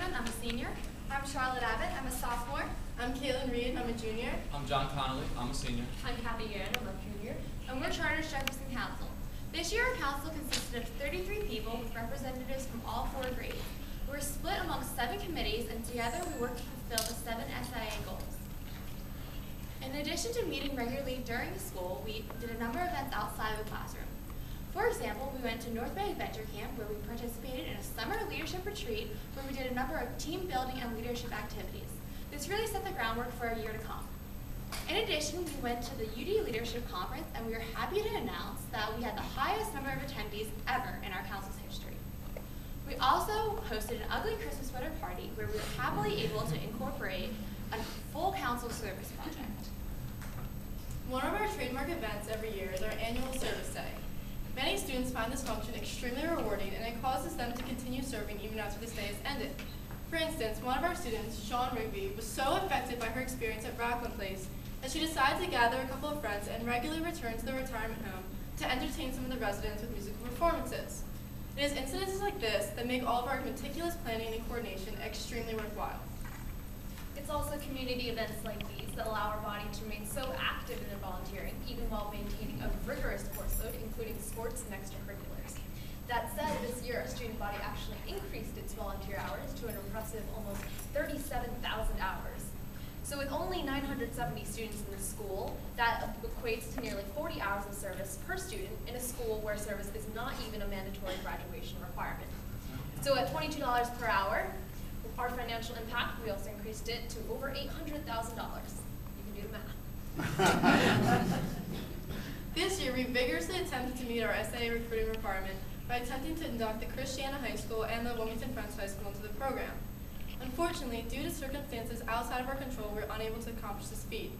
Zimmerman, I'm a senior. I'm Charlotte Abbott, I'm a sophomore. I'm Caitlin Reed, I'm a junior. I'm John Connolly, I'm a senior. I'm Kathy Yan, I'm a junior. And we're Charter's Jefferson Council. This year our council consisted of 33 people with representatives from all 4 grades. We were split among 7 committees, and together we worked to fulfill the 7 SIA goals. In addition to meeting regularly during the school, we did a number of events outside of the classroom. For example, we went to North Bay Adventure Camp, where we participated in a summer leadership retreat where we did a number of team building and leadership activities. This really set the groundwork for a year to come. In addition, we went to the UD Leadership Conference, and we are happy to announce that we had the highest number of attendees ever in our council's history. We also hosted an ugly Christmas sweater party where we were happily able to incorporate a full council service project. One of our trademark events every year is our annual service day. Many students find this function extremely rewarding, and it causes them to continue serving even after this day is ended. For instance, one of our students, Sean Rigby, was so affected by her experience at Rockland Place that she decided to gather a couple of friends and regularly return to the retirement home to entertain some of the residents with musical performances. It is incidences like this that make all of our meticulous planning and coordination extremely worthwhile. It's also community events like these that allow our body to remain so active in their volunteering, even while maintaining a rigorous course load, including sports and extracurriculars. That said, this year our student body actually increased its volunteer hours to an impressive almost 37,000 hours. So with only 970 students in the school, that equates to nearly 40 hours of service per student in a school where service is not even a mandatory graduation requirement. So at $22 per hour, our financial impact, we also increased it to over $800,000. You can do the math. This year, we vigorously attempted to meet our SIA recruiting requirement by attempting to induct the Christiana High School and the Wilmington Friends High School into the program. Unfortunately, due to circumstances outside of our control, we were unable to accomplish this feat.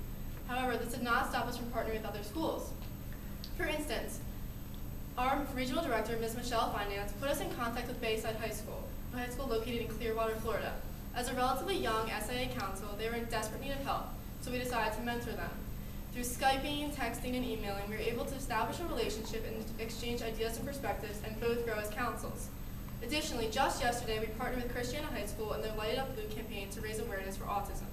However, this did not stop us from partnering with other schools. For instance, our regional director, Ms. Michelle Finance, put us in contact with Bayside High School, a high school located in Clearwater, Florida. As a relatively young SIA council, they were in desperate need of help, so we decided to mentor them. Through Skyping, texting, and emailing, we were able to establish a relationship and exchange ideas and perspectives and both grow as councils. Additionally, just yesterday, we partnered with Christiana High School and their Light Up Blue campaign to raise awareness for autism.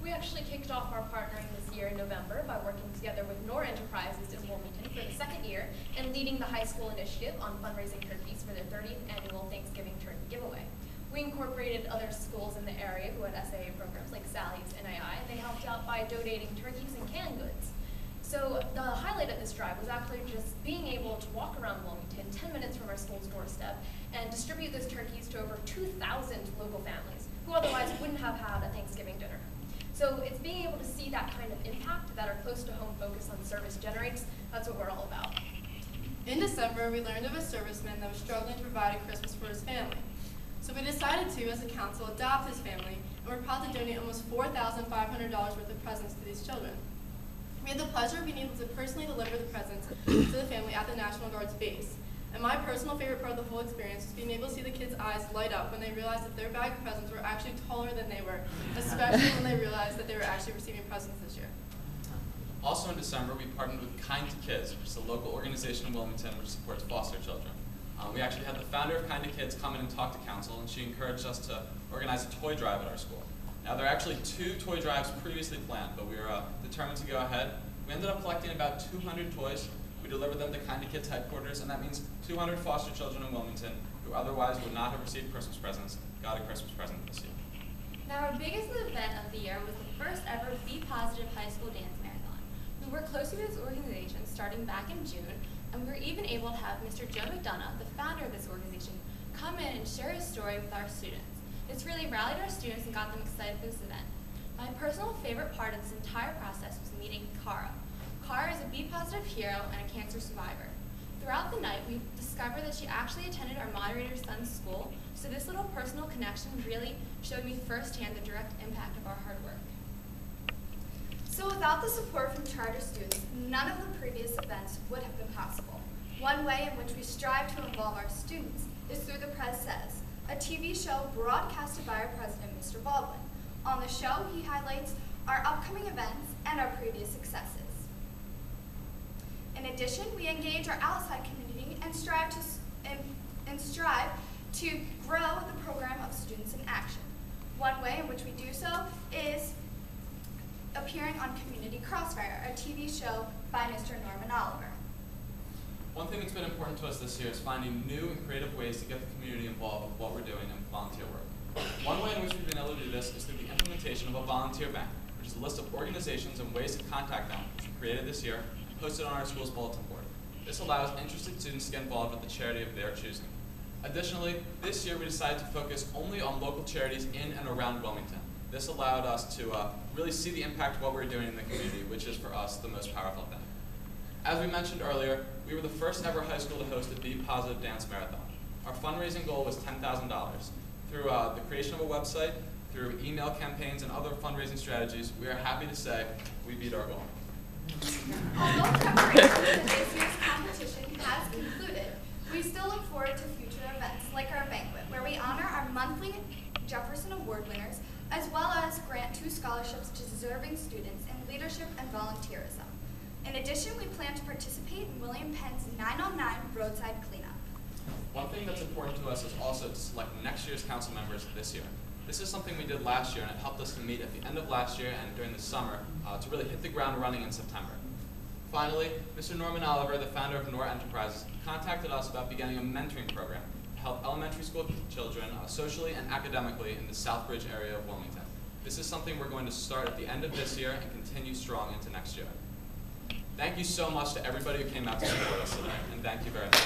We actually kicked off our partnering this year in November by working together with Nor Enterprises in Wilmington for the 2nd year and leading the high school initiative on fundraising turkeys for their 30th annual Thanksgiving turkey giveaway. We incorporated other schools in the area who had SIA programs like Sally's and AI. They helped out by donating turkeys and canned goods. So the highlight of this drive was actually just being able to walk around Wilmington 10 minutes from our school's doorstep and distribute those turkeys to over 2,000 local families who otherwise wouldn't have had a Thanksgiving dinner. So it's being able to see that kind of impact that our close to home focus on service generates. That's what we're all about. In December, we learned of a serviceman that was struggling to provide a Christmas for his family. So we decided to, as a council, adopt his family, and we're proud to donate almost $4,500 worth of presents to these children. We had the pleasure of being able to personally deliver the presents to the family at the National Guard's base. And my personal favorite part of the whole experience was being able to see the kids' eyes light up when they realized that their bag of presents were actually taller than they were, especially when they realized that they were actually receiving presents this year. Also in December, we partnered with Kind to Kids, which is a local organization in Wilmington which supports foster children. We actually had the founder of Kind to Kids come in and talk to council, and she encouraged us to organize a toy drive at our school. Now, there are actually 2 toy drives previously planned, but we were determined to go ahead. We ended up collecting about 200 toys. We delivered them to Kind to Kids headquarters, and that means 200 foster children in Wilmington who otherwise would not have received Christmas presents got a Christmas present this year. Now, our biggest event of the year was the first ever Be Positive High School Dance Marathon. We worked closely with this organization starting back in June, and we were even able to have Mr. Joe McDonough, the founder of this organization, come in and share his story with our students. This really rallied our students and got them excited for this event. My personal favorite part of this entire process was meeting Cara. Cara is a Be Positive hero and a cancer survivor. Throughout the night, we discovered that she actually attended our moderator's son's school, so this little personal connection really showed me firsthand the direct impact of our hard work. So without the support from charter students, none of the previous events would have been possible. One way in which we strive to involve our students is through the Pres Says, a TV show broadcasted by our president, Mr. Baldwin. On the show, he highlights our upcoming events and our previous successes. In addition, we engage our outside community and strive to grow the program of which we do so is appearing on Community Crossfire, a TV show by Mr. Norman Oliver. One thing that's been important to us this year is finding new and creative ways to get the community involved with what we're doing in volunteer work. One way in which we've been able to do this is through the implementation of a volunteer bank, which is a list of organizations and ways to contact them, which we created this year and posted on our school's bulletin board. This allows interested students to get involved with the charity of their choosing. Additionally, this year we decided to focus only on local charities in and around Wilmington. This allowed us to really see the impact of what we're doing in the community, which is for us the most powerful thing. As we mentioned earlier, we were the first ever high school to host a Be Positive Dance Marathon. Our fundraising goal was $10,000. Through the creation of a website, through email campaigns and other fundraising strategies, we are happy to say we beat our goal. Although preparation for this year's competition has concluded, we still look forward to future events like our banquet, where we honor our monthly Jefferson Award winners, as well as grant 2 scholarships to deserving students in leadership and volunteerism. In addition, we plan to participate in William Penn's 909 roadside cleanup. One thing that's important to us is also to select next year's council members this year. This is something we did last year, and it helped us to meet at the end of last year and during the summer to really hit the ground running in September. Finally, Mr. Norman Oliver, the founder of Nor Enterprises, contacted us about beginning a mentoring program to help elementary school children socially and academically in the Southbridge area of Wilmington. This is something we're going to start at the end of this year and continue strong into next year. Thank you so much to everybody who came out to support us today, and thank you very much.